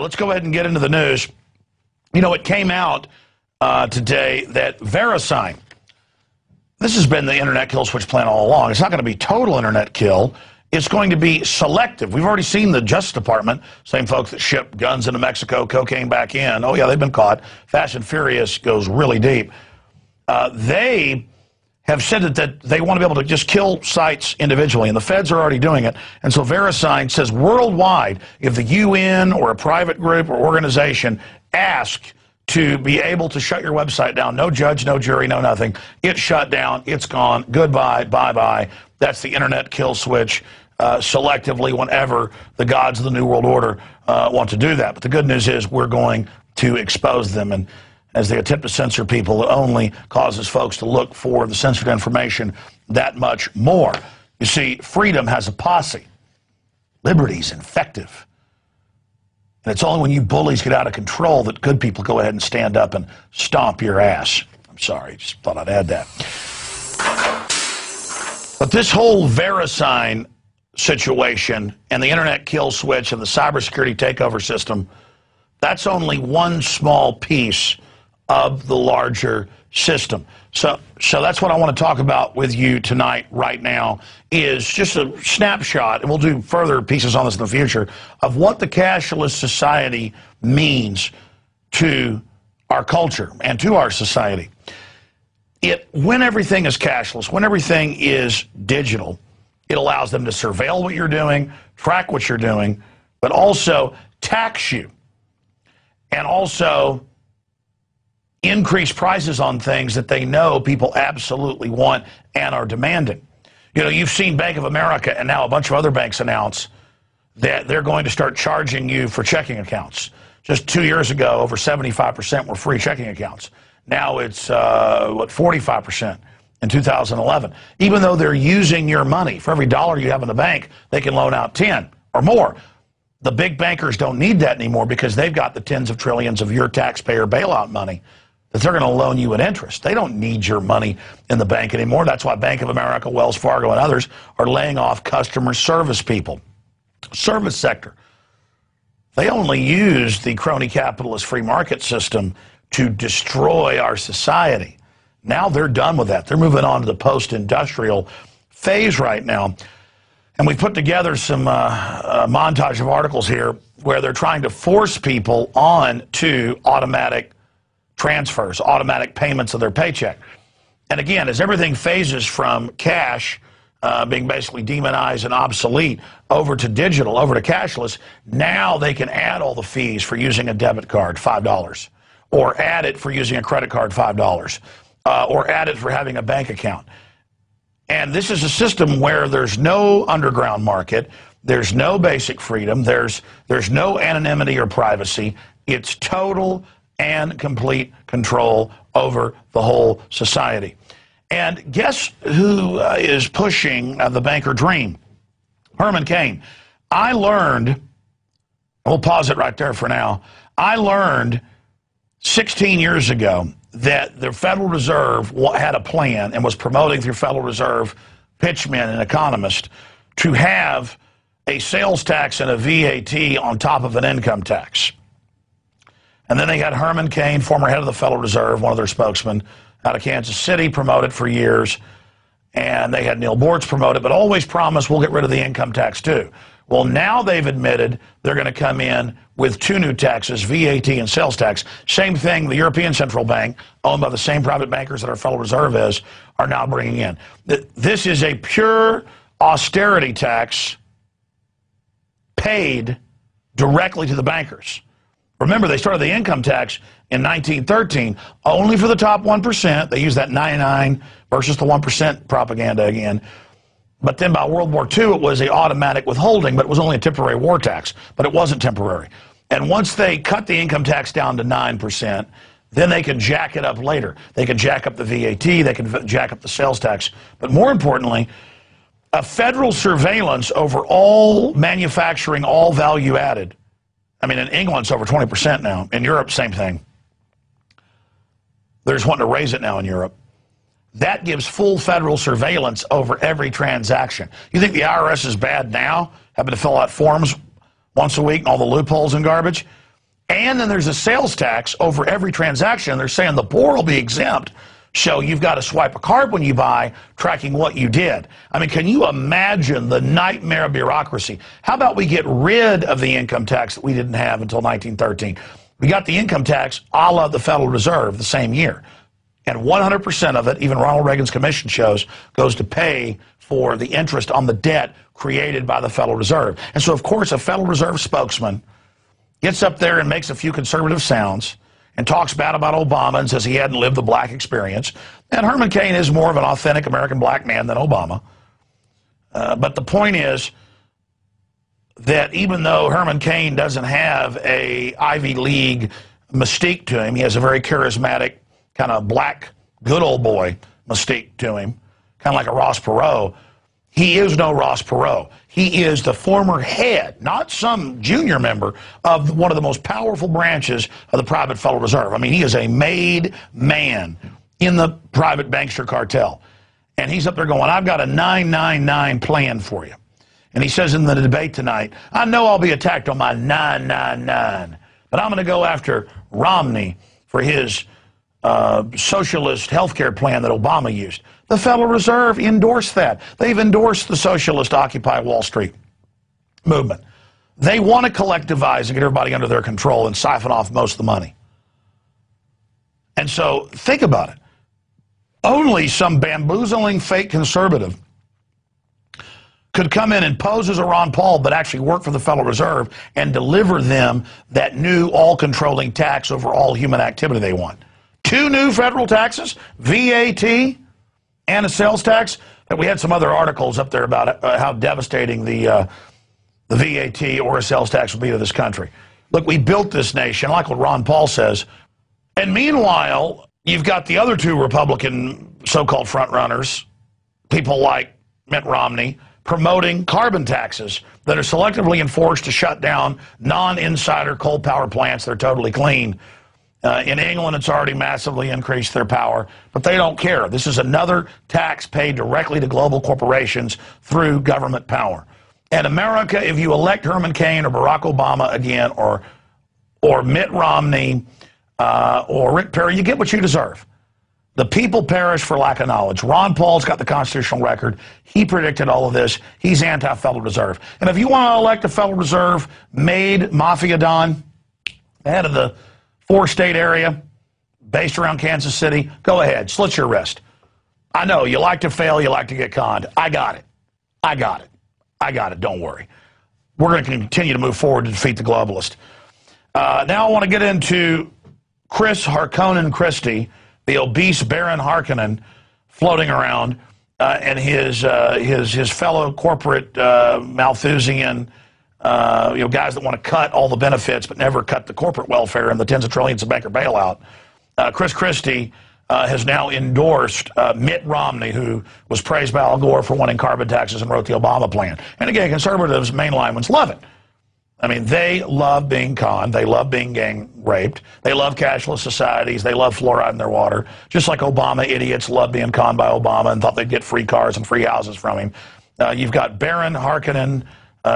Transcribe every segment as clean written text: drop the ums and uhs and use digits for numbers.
let's go ahead and get into the news. You know, it came out today that VeriSign, this has been the internet kill switch plan all along. It's not going to be total internet kill. It's going to be selective. We've already seen the Justice Department, same folks that ship guns into Mexico, cocaine back in. Oh, yeah, they've been caught. Fast and Furious goes really deep. They have said that they want to be able to just kill sites individually, and the feds are already doing it. And so VeriSign says worldwide, if the UN or a private group or organization ask to be able to shut your website down, no judge, no jury, no nothing, it's shut down, it's gone, goodbye, bye-bye. That's the internet kill switch selectively whenever the gods of the New World Order want to do that. But the good news is we're going to expose them, and as they attempt to censor people, it only causes folks to look for the censored information that much more. You see, freedom has a posse. Liberty's infective. And it's only when you bullies get out of control that good people go ahead and stand up and stomp your ass. I'm sorry, just thought I'd add that. But this whole VeriSign situation and the internet kill switch and the cybersecurity takeover system, that's only one small piece of the larger system. So that's what I want to talk about with you tonight, right now, is just a snapshot, and we'll do further pieces on this in the future, of what the cashless society means to our culture and to our society. When everything is cashless, when everything is digital, it allows them to surveil what you're doing, track what you're doing, but also tax you, and also increase prices on things that they know people absolutely want and are demanding. You know, you've seen Bank of America and now a bunch of other banks announce that they're going to start charging you for checking accounts. Just 2 years ago, over 75% were free checking accounts. Now it's, 45% in 2011. Even though they're using your money, for every dollar you have in the bank, they can loan out 10 or more. The big bankers don't need that anymore because they've got the tens of trillions of your taxpayer bailout money that they're going to loan you at interest. They don't need your money in the bank anymore. That's why Bank of America, Wells Fargo, and others are laying off customer service people. Service sector. They only use the crony capitalist free market system to destroy our society. Now they're done with that. They're moving on to the post-industrial phase right now. And we've put together some montage of articles here where they're trying to force people on to automatic transfers, automatic payments of their paycheck. And again, as everything phases from cash being basically demonized and obsolete over to digital, over to cashless, now they can add all the fees for using a debit card, $5, or add it for using a credit card, $5, or add it for having a bank account. And this is a system where there's no underground market, there's no basic freedom, there's no anonymity or privacy. It's total and complete control over the whole society. And guess who is pushing the banker dream? Herman Cains. I learned, we'll pause it right there for now, I learned 16 years ago that the Federal Reserve had a plan and was promoting through Federal Reserve pitchmen and economists to have a sales tax and a VAT on top of an income tax. And then they had Herman Cains, former head of the Federal Reserve, one of their spokesmen, out of Kansas City, promoted for years. And they had Neil Bortz promoted, but always promised we'll get rid of the income tax too. Well, now they've admitted they're going to come in with two new taxes, VAT and sales tax. Same thing, the European Central Bank, owned by the same private bankers that our Federal Reserve is, are now bringing in. This is a pure austerity tax paid directly to the bankers. Remember, they started the income tax in 1913 only for the top 1%. They used that 99 versus the 1% propaganda again. But then by World War II, it was an automatic withholding, but it was only a temporary war tax. But it wasn't temporary. And once they cut the income tax down to 9%, then they can jack it up later. They can jack up the VAT, they can jack up the sales tax. But more importantly, a federal surveillance over all manufacturing, all value added. I mean, in England, it's over 20% now. In Europe, same thing. They're just wanting to raise it now in Europe. That gives full federal surveillance over every transaction. You think the IRS is bad now, having to fill out forms once a week and all the loopholes and garbage? And then there's a sales tax over every transaction. They're saying the poor will be exempt. So you've got to swipe a card when you buy, tracking what you did. I mean, can you imagine the nightmare of bureaucracy? How about we get rid of the income tax that we didn't have until 1913? We got the income tax a la the Federal Reserve the same year. And 100% of it, even Ronald Reagan's commission shows, goes to pay for the interest on the debt created by the Federal Reserve. And so, of course, a Federal Reserve spokesman gets up there and makes a few conservative sounds and talks bad about Obama and says he hadn't lived the black experience. And Herman Cain is more of an authentic American black man than Obama. But the point is that even though Herman Cain doesn't have a Ivy League mystique to him, he has a very charismatic, kind of black, good old boy mystique to him, kind of like a Ross Perot. He is no Ross Perot. He is the former head, not some junior member, of one of the most powerful branches of the private Federal Reserve. I mean, he is a made man in the private bankster cartel. And he's up there going, I've got a 999 plan for you. And he says in the debate tonight, I know I'll be attacked on my 999, but I'm going to go after Romney for his socialist health care plan that Obama used. The Federal Reserve endorsed that. They've endorsed the socialist Occupy Wall Street movement. They want to collectivize and get everybody under their control and siphon off most of the money. And so think about it. Only some bamboozling fake conservative could come in and pose as a Ron Paul but actually work for the Federal Reserve and deliver them that new all-controlling tax over all human activity they want. 2 new federal taxes, VAT and a sales tax. We had some other articles up there about how devastating the VAT or a sales tax will be to this country. Look, we built this nation, like what Ron Paul says. And meanwhile, you've got the other 2 Republican so-called frontrunners, people like Mitt Romney, promoting carbon taxes that are selectively enforced to shut down non-insider coal power plants that are totally clean. In England, it's already massively increased their power, but they don't care. This is another tax paid directly to global corporations through government power. And America, if you elect Herman Cain or Barack Obama again, or Mitt Romney, or Rick Perry, you get what you deserve. The people perish for lack of knowledge. Ron Paul's got the constitutional record. He predicted all of this. He's anti-Federal Reserve. And if you want to elect a Federal Reserve made Mafia Don, the head of the 4-state area based around Kansas City, go ahead, slit your wrist. I know, you like to fail, you like to get conned. I got it. I got it. I got it, don't worry. We're going to continue to move forward to defeat the globalist. Now I want to get into Chris Harkonnen Christie, the obese Baron Harkonnen floating around, and his fellow corporate Malthusian guys that want to cut all the benefits but never cut the corporate welfare and the tens of trillions of banker bailout. Chris Christie has now endorsed Mitt Romney, who was praised by Al Gore for wanting carbon taxes and wrote the Obama plan. And again, conservatives, mainline ones, love it. I mean, they love being conned. They love being gang raped. They love cashless societies. They love fluoride in their water. Just like Obama idiots love being conned by Obama and thought they'd get free cars and free houses from him. You've got Baron Harkonnen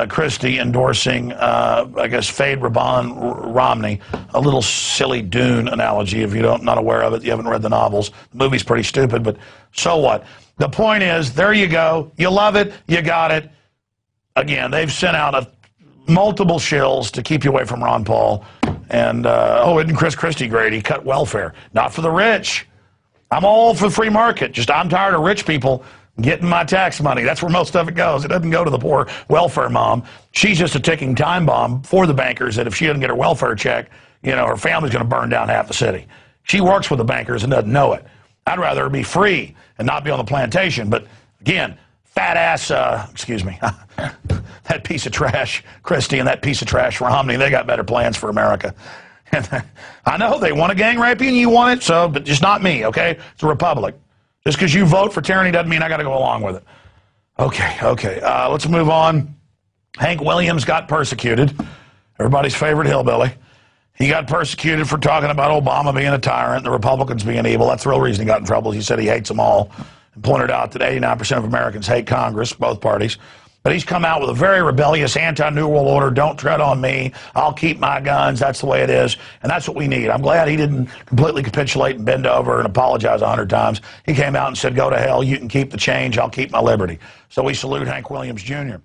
Christie endorsing, I guess, Fade Raban Romney, a little silly Dune analogy. If you're not aware of it, you haven't read the novels. The movie's pretty stupid, but so what? The point is, there you go. You love it. You got it. Again, they've sent out multiple shills to keep you away from Ron Paul. And, isn't Chris Christie great? He cut welfare. Not for the rich. I'm all for the free market. Just I'm tired of rich people getting my tax money. That's where most of it goes. It doesn't go to the poor welfare mom. She's just a ticking time bomb for the bankers that if she doesn't get her welfare check, her family's going to burn down half the city. She works with the bankers and doesn't know it. I'd rather her be free and not be on the plantation. But again, fat ass, that piece of trash, Christie, and that piece of trash, Romney, they got better plans for America. And I know they want a gang rape and you want it, but just not me, okay? It's a republic. Just because you vote for tyranny doesn't mean I got to go along with it. Okay. Let's move on. Hank Williams got persecuted. Everybody's favorite hillbilly. He got persecuted for talking about Obama being a tyrant, the Republicans being evil. That's the real reason he got in trouble. He said he hates them all and pointed out that 89% of Americans hate Congress, both parties. But he's come out with a very rebellious anti-New World Order, don't tread on me, I'll keep my guns, that's the way it is, and that's what we need. I'm glad he didn't completely capitulate and bend over and apologize 100 times. He came out and said, go to hell, you can keep the change, I'll keep my liberty. So we salute Hank Williams Jr.